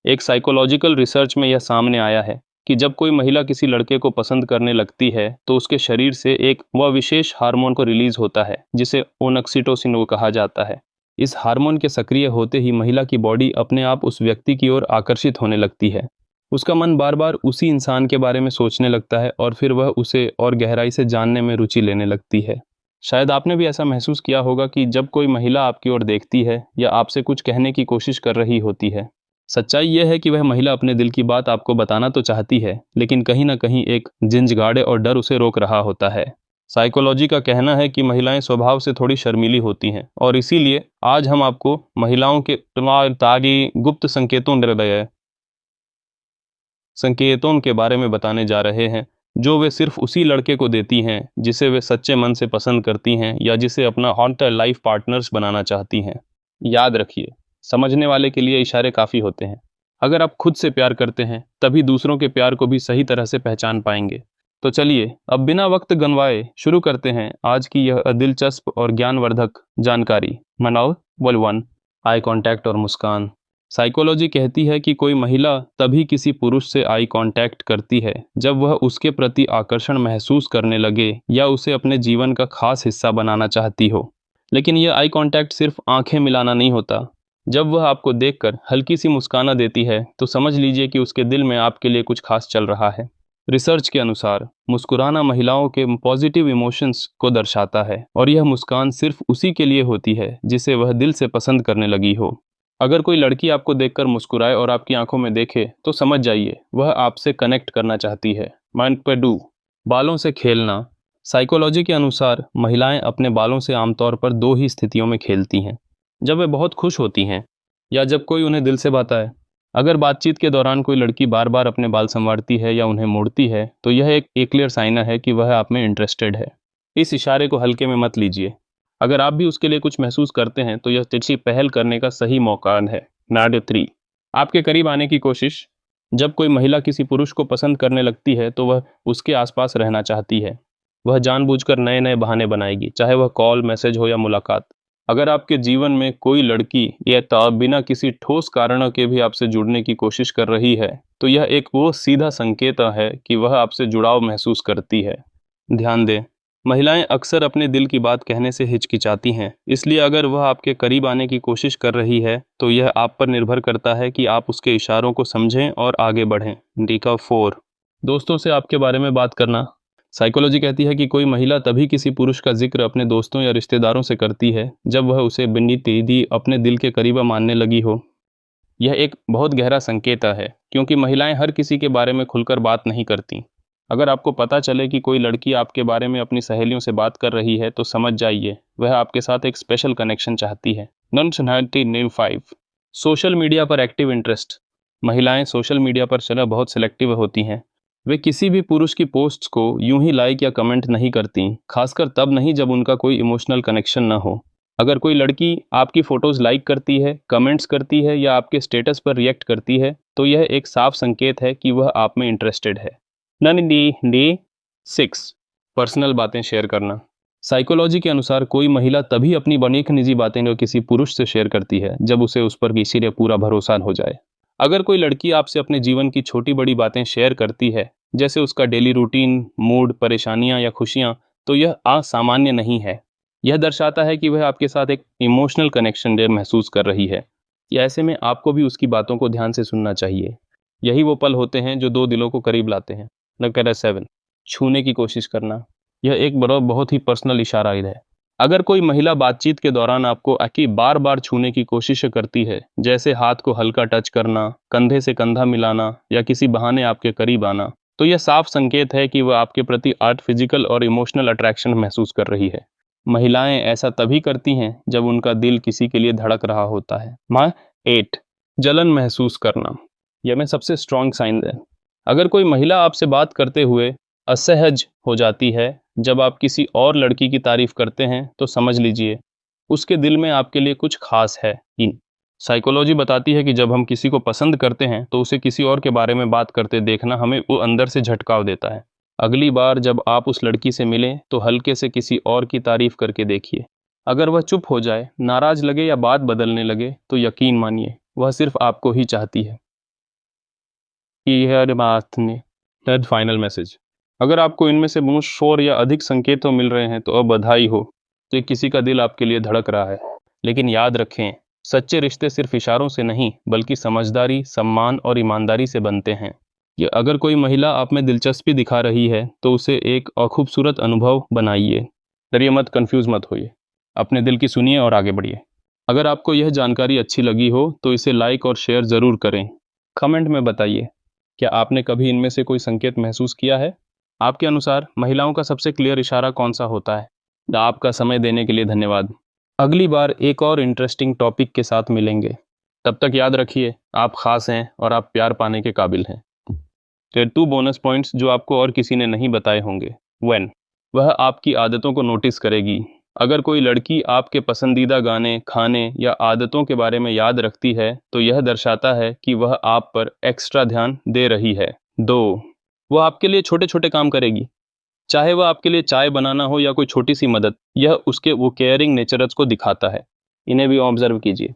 एक psychological research में यह सामने आया है कि जब कोई महिला किसी लड़के को पसंद करने लगती है तो उसके शरीर से एक वह विशेष हार्मोन को रिलीज होता है जिसे ओक्सीटोसिन को कहा जाता है। इस हार्मोन के सक्रिय होते ही महिला की बॉडी अपने आप उस व्यक्ति की ओर आकर्षित होने लगती है। उसका मन बार बार उसी इंसान के बारे में सोचने लगता है और फिर वह उसे और गहराई से जानने में रुचि लेने लगती है। शायद आपने भी ऐसा महसूस किया होगा कि जब कोई महिला आपकी ओर देखती है या आपसे कुछ कहने की कोशिश कर रही होती है, सच्चाई यह है कि वह महिला अपने दिल की बात आपको बताना तो चाहती है, लेकिन कहीं ना कहीं एक झिंझगाड़े और डर उसे रोक रहा होता है। साइकोलॉजी का कहना है कि महिलाएं स्वभाव से थोड़ी शर्मीली होती हैं और इसीलिए आज हम आपको महिलाओं के तागी गुप्त संकेतों के बारे में बताने जा रहे हैं जो वे सिर्फ उसी लड़के को देती हैं जिसे वे सच्चे मन से पसंद करती हैं या जिसे अपना हॉन्टर लाइफ पार्टनर्स बनाना चाहती हैं। याद रखिए, समझने वाले के लिए इशारे काफ़ी होते हैं। अगर आप खुद से प्यार करते हैं तभी दूसरों के प्यार को भी सही तरह से पहचान पाएंगे। तो चलिए अब बिना वक्त गंवाए शुरू करते हैं आज की यह दिलचस्प और ज्ञानवर्धक जानकारी। मनाओ वल 1, आई कांटेक्ट और मुस्कान। साइकोलॉजी कहती है कि कोई महिला तभी किसी पुरुष से आई कांटेक्ट करती है जब वह उसके प्रति आकर्षण महसूस करने लगे या उसे अपने जीवन का खास हिस्सा बनाना चाहती हो। लेकिन यह आई कांटेक्ट सिर्फ आंखें मिलाना नहीं होता। जब वह आपको देखकर हल्की सी मुस्काना देती है तो समझ लीजिए कि उसके दिल में आपके लिए कुछ खास चल रहा है। रिसर्च के अनुसार मुस्कुराना महिलाओं के पॉजिटिव इमोशंस को दर्शाता है और यह मुस्कान सिर्फ उसी के लिए होती है जिसे वह दिल से पसंद करने लगी हो। अगर कोई लड़की आपको देखकर मुस्कुराए और आपकी आंखों में देखे तो समझ जाइए वह आपसे कनेक्ट करना चाहती है। माइंड पे डू। बालों से खेलना। साइकोलॉजी के अनुसार महिलाएं अपने बालों से आमतौर पर दो ही स्थितियों में खेलती हैं, जब वे बहुत खुश होती हैं या जब कोई उन्हें दिल से बताए। अगर बातचीत के दौरान कोई लड़की बार बार अपने बाल संवारती है या उन्हें मोड़ती है तो यह एक क्लियर साइन है कि वह आप में इंटरेस्टेड है। इस इशारे को हल्के में मत लीजिए। अगर आप भी उसके लिए कुछ महसूस करते हैं तो यह तिरछी पहल करने का सही मौका है। नाडो 3, आपके करीब आने की कोशिश। जब कोई महिला किसी पुरुष को पसंद करने लगती है तो वह उसके आसपास रहना चाहती है। वह जानबूझकर नए नए बहाने बनाएगी, चाहे वह कॉल, मैसेज हो या मुलाकात। अगर आपके जीवन में कोई लड़की या बिना किसी ठोस कारणों के भी आपसे जुड़ने की कोशिश कर रही है तो यह एक वो सीधा संकेत है कि वह आपसे जुड़ाव महसूस करती है। ध्यान दें, महिलाएं अक्सर अपने दिल की बात कहने से हिचकिचाती हैं, इसलिए अगर वह आपके करीब आने की कोशिश कर रही है तो यह आप पर निर्भर करता है कि आप उसके इशारों को समझें और आगे बढ़ें। डीका 4, दोस्तों से आपके बारे में बात करना। साइकोलॉजी कहती है कि कोई महिला तभी किसी पुरुष का जिक्र अपने दोस्तों या रिश्तेदारों से करती है जब वह उसे बिन्नी तेदी अपने दिल के करीब मानने लगी हो। यह एक बहुत गहरा संकेत है क्योंकि महिलाएं हर किसी के बारे में खुलकर बात नहीं करती। अगर आपको पता चले कि कोई लड़की आपके बारे में अपनी सहेलियों से बात कर रही है तो समझ जाइए वह आपके साथ एक स्पेशल कनेक्शन चाहती है। नॉन 5, सोशल मीडिया पर एक्टिव इंटरेस्ट। महिलाएं सोशल मीडिया पर चला बहुत सिलेक्टिव होती हैं। वे किसी भी पुरुष की पोस्ट्स को यूं ही लाइक या कमेंट नहीं करती, खासकर तब नहीं जब उनका कोई इमोशनल कनेक्शन ना हो। अगर कोई लड़की आपकी फ़ोटोज़ लाइक करती है, कमेंट्स करती है या आपके स्टेटस पर रिएक्ट करती है तो यह एक साफ संकेत है कि वह आप में इंटरेस्टेड है। Day 6, पर्सनल बातें शेयर करना। साइकोलॉजी के अनुसार कोई महिला तभी अपनी अनेक निजी बातें किसी पुरुष से शेयर करती है जब उसे उस पर किसी ने पूरा भरोसा हो जाए। अगर कोई लड़की आपसे अपने जीवन की छोटी बड़ी बातें शेयर करती है, जैसे उसका डेली रूटीन, मूड, परेशानियां या खुशियां, तो यह असामान्य नहीं है। यह दर्शाता है कि वह आपके साथ एक इमोशनल कनेक्शन महसूस कर रही है। या ऐसे में आपको भी उसकी बातों को ध्यान से सुनना चाहिए। यही वो पल होते हैं जो दो दिलों को करीब लाते हैं। नंबर 7, छूने की कोशिश करना। यह एक बहुत ही पर्सनल इशारा है। अगर कोई महिला बातचीत के दौरान आपको बार बार छूने की कोशिश करती है, जैसे हाथ को हल्का टच करना, कंधे से कंधा मिलाना या किसी बहाने आपके करीब आना, तो यह साफ संकेत है कि वह आपके प्रति फिजिकल और इमोशनल अट्रैक्शन महसूस कर रही है। महिलाएं ऐसा तभी करती हैं जब उनका दिल किसी के लिए धड़क रहा होता है। 8, जलन महसूस करना। यह में सबसे स्ट्रॉन्ग साइन है। अगर कोई महिला आपसे बात करते हुए असहज हो जाती है जब आप किसी और लड़की की तारीफ करते हैं तो समझ लीजिए उसके दिल में आपके लिए कुछ खास है। साइकोलॉजी बताती है कि जब हम किसी को पसंद करते हैं तो उसे किसी और के बारे में बात करते देखना हमें वो अंदर से झटकाव देता है। अगली बार जब आप उस लड़की से मिलें तो हल्के से किसी और की तारीफ करके देखिए। अगर वह चुप हो जाए, नाराज लगे या बात बदलने लगे तो यकीन मानिए वह सिर्फ आपको ही चाहती है। कि हर बात ने थर्ड फाइनल मैसेज। अगर आपको इनमें से बहुत शोर या अधिक संकेतों मिल रहे हैं तो अब बधाई हो, तो ये किसी का दिल आपके लिए धड़क रहा है। लेकिन याद रखें, सच्चे रिश्ते सिर्फ इशारों से नहीं बल्कि समझदारी, सम्मान और ईमानदारी से बनते हैं। कि अगर कोई महिला आप में दिलचस्पी दिखा रही है तो उसे एक खूबसूरत अनुभव बनाइए। डरिए मत, कंफ्यूज मत होइए, अपने दिल की सुनिए और आगे बढ़िए। अगर आपको यह जानकारी अच्छी लगी हो तो इसे लाइक और शेयर ज़रूर करें। कमेंट में बताइए, क्या आपने कभी इनमें से कोई संकेत महसूस किया है? आपके अनुसार महिलाओं का सबसे क्लियर इशारा कौन सा होता है? आपका समय देने के लिए धन्यवाद। अगली बार एक और इंटरेस्टिंग टॉपिक के साथ मिलेंगे। तब तक याद रखिए, आप खास हैं और आप प्यार पाने के काबिल हैं। फिर 2 बोनस पॉइंट्स जो आपको और किसी ने नहीं बताए होंगे। व्हेन, वह आपकी आदतों को नोटिस करेगी। अगर कोई लड़की आपके पसंदीदा गाने, खाने या आदतों के बारे में याद रखती है तो यह दर्शाता है कि वह आप पर एक्स्ट्रा ध्यान दे रही है। 2, वह आपके लिए छोटे छोटे काम करेगी, चाहे वह आपके लिए चाय बनाना हो या कोई छोटी सी मदद। यह उसके वो केयरिंग नेचर्स को दिखाता है। इन्हें भी ऑब्जर्व कीजिए।